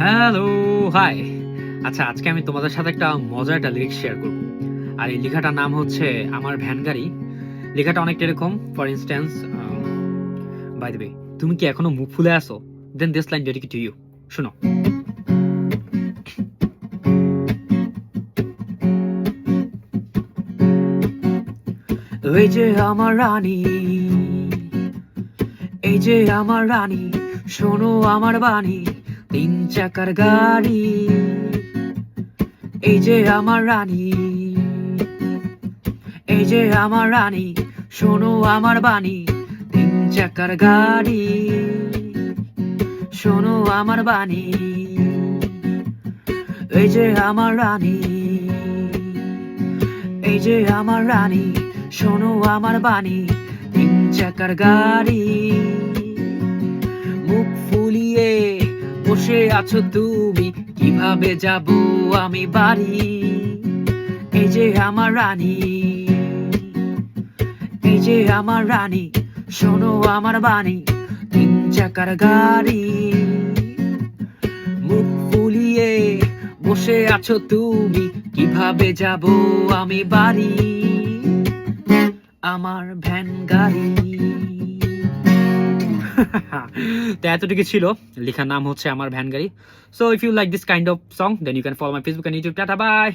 Hello, high. আচ্ছা, আজকে আমি তোমাদের সাথে একটা মজার একটা লিরিক্স শেয়ার করব। আর এই লেখাটার নাম হচ্ছে আমার ভ্যান গাড়ি। লেখাটা অনেকটা এরকম, for instance, by the way, তুমি কি এখনো মুখ ফুলে আছো? Then this line dedicate to you. শোনো। এই যে আমার রানী, এই যে আমার রানী, শোনো আমার বাণী, 3 চাকার গাড়ি। এই যে আমার রানী, এই যে আমার রানী, শোনো আমার বাণী, 3 চাকার গাড়ি। শোনো আমার বাণী, এই যে আমার রানী, এই যে আমার রানী, শোনো আমার বাণী, 3 চাকার গাড়ি। মুখ ফুলিয়ে বসে আছো তুমি, কিভাবে যাব আমি বাড়ি? এই যে আমার রানী, এই যে আমার রানী, শোনো আমার বাণী, 3 চাকার গাড়ি। মুখ ফুলিয়ে বসে আছো তুমি, কিভাবে যাব আমি বাড়ি? আমার ভ্যান গাড়ি। তো এতটুকু ছিল। লেখার নাম হচ্ছে আমার ভ্যান গাড়ি। So if you like this kind of song, then you can follow my Facebook and YouTube. Tata, by.